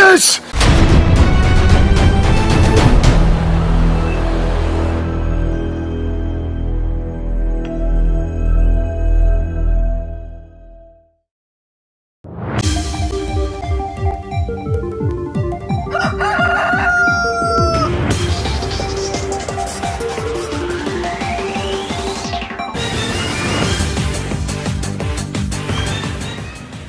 bitches!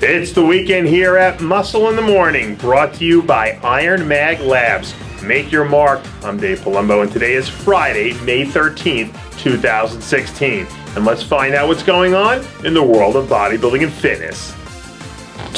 It's the weekend here at Muscle in the Morning, brought to you by IronMag Labs. Make your mark. I'm Dave Palumbo, and today is Friday, May 13th, 2016. And let's find out what's going on in the world of bodybuilding and fitness.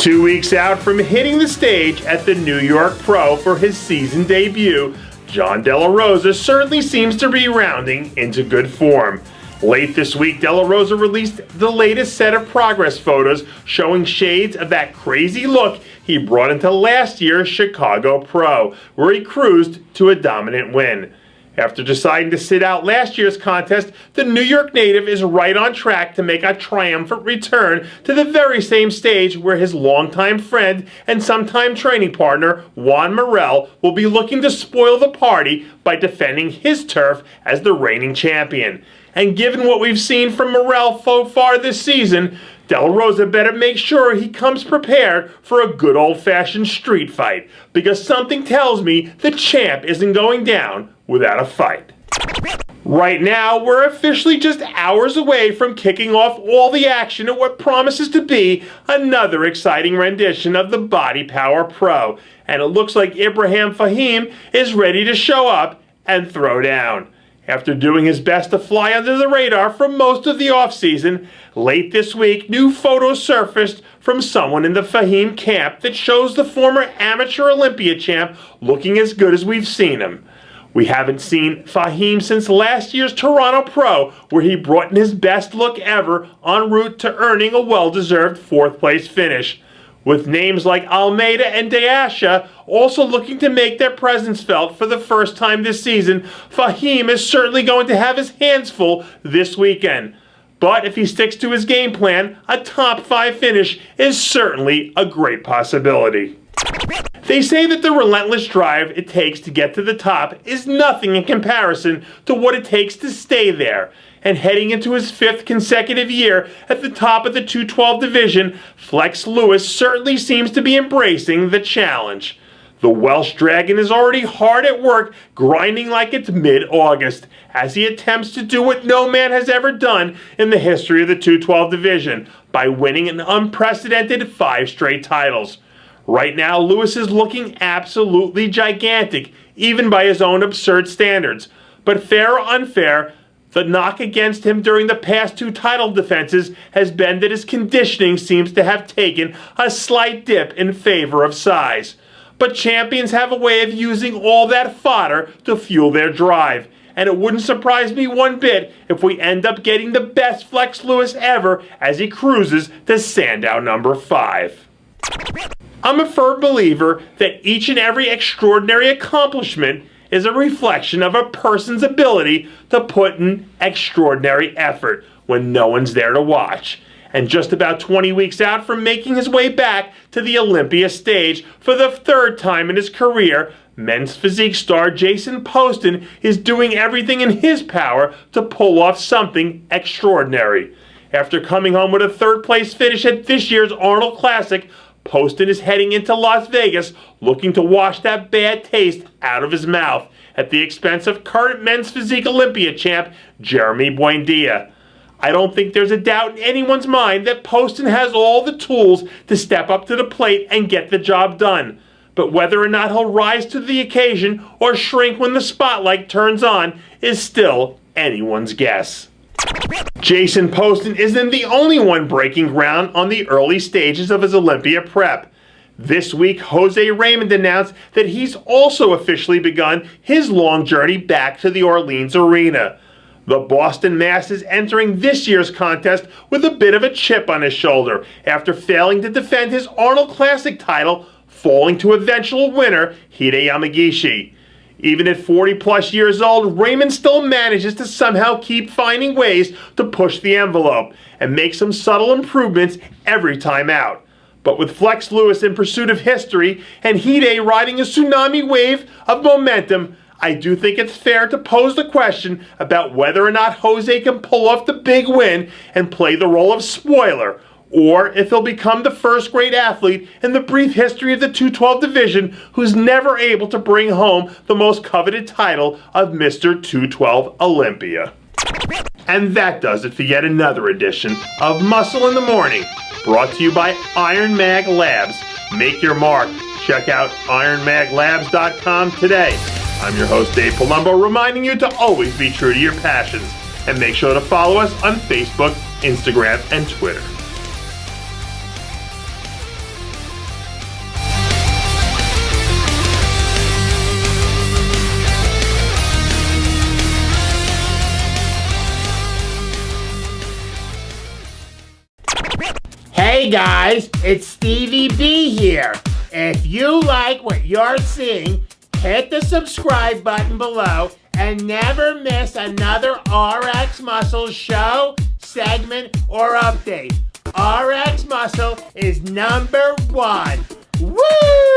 2 weeks out from hitting the stage at the New York Pro for his season debut, Delarosa certainly seems to be rounding into good form. Late this week, Delarosa released the latest set of progress photos showing shades of that crazy look he brought into last year's Chicago Pro, where he cruised to a dominant win. After deciding to sit out last year's contest, the New York native is right on track to make a triumphant return to the very same stage where his longtime friend and sometime training partner, Juan Morel, will be looking to spoil the party by defending his turf as the reigning champion. And given what we've seen from Morel so far this season, Delarosa better make sure he comes prepared for a good old-fashioned street fight, because something tells me the champ isn't going down without a fight. Right now, we're officially just hours away from kicking off all the action at what promises to be another exciting rendition of the Body Power Pro, and it looks like Ibrahim Fahim is ready to show up and throw down. After doing his best to fly under the radar for most of the offseason, late this week, new photos surfaced from someone in the Fahim camp that shows the former amateur Olympia champ looking as good as we've seen him. We haven't seen Fahim since last year's Toronto Pro, where he brought in his best look ever en route to earning a well-deserved fourth-place finish. With names like Almeida and Delarosa also looking to make their presence felt for the first time this season, Fahim is certainly going to have his hands full this weekend. But if he sticks to his game plan, a top 5 finish is certainly a great possibility. They say that the relentless drive it takes to get to the top is nothing in comparison to what it takes to stay there. And heading into his 5th consecutive year at the top of the 212 division, Flex Lewis certainly seems to be embracing the challenge. The Welsh Dragon is already hard at work, grinding like it's mid-August, as he attempts to do what no man has ever done in the history of the 212 division, by winning an unprecedented 5 straight titles. Right now, Lewis is looking absolutely gigantic, even by his own absurd standards. But fair or unfair, the knock against him during the past 2 title defenses has been that his conditioning seems to have taken a slight dip in favor of size. But champions have a way of using all that fodder to fuel their drive, and it wouldn't surprise me one bit if we end up getting the best Flex Lewis ever as he cruises to Sandow number 5. I'm a firm believer that each and every extraordinary accomplishment is a reflection of a person's ability to put in extraordinary effort when no one's there to watch. And just about 20 weeks out from making his way back to the Olympia stage for the 3rd time in his career, men's physique star Jason Poston is doing everything in his power to pull off something extraordinary. After coming home with a 3rd-place finish at this year's Arnold Classic, Poston is heading into Las Vegas looking to wash that bad taste out of his mouth at the expense of current men's physique Olympia champ Jeremy Buendia. I don't think there's a doubt in anyone's mind that Poston has all the tools to step up to the plate and get the job done. But whether or not he'll rise to the occasion or shrink when the spotlight turns on is still anyone's guess. Jason Poston isn't the only one breaking ground on the early stages of his Olympia prep. This week, Jose Raymond announced that he's also officially begun his long journey back to the Orleans arena. The Boston Mass is entering this year's contest with a bit of a chip on his shoulder after failing to defend his Arnold Classic title, falling to eventual winner Hide Yamagishi. Even at 40-plus years old, Raymond still manages to somehow keep finding ways to push the envelope and make some subtle improvements every time out. But with Flex Lewis in pursuit of history and Hide riding a tsunami wave of momentum, I do think it's fair to pose the question about whether or not Jose can pull off the big win and play the role of spoiler, or if he'll become the first great athlete in the brief history of the 212 division who's never able to bring home the most coveted title of Mr. 212 Olympia. And that does it for yet another edition of Muscle in the Morning, brought to you by IronMag Labs. Make your mark. Check out IronMagLabs.com today. I'm your host, Dave Palumbo, reminding you to always be true to your passions. And make sure to follow us on Facebook, Instagram, and Twitter. Hey guys, it's Stevie B here. If you like what you're seeing, hit the subscribe button below and never miss another RX Muscle show, segment, or update. RX Muscle is #1. Woo!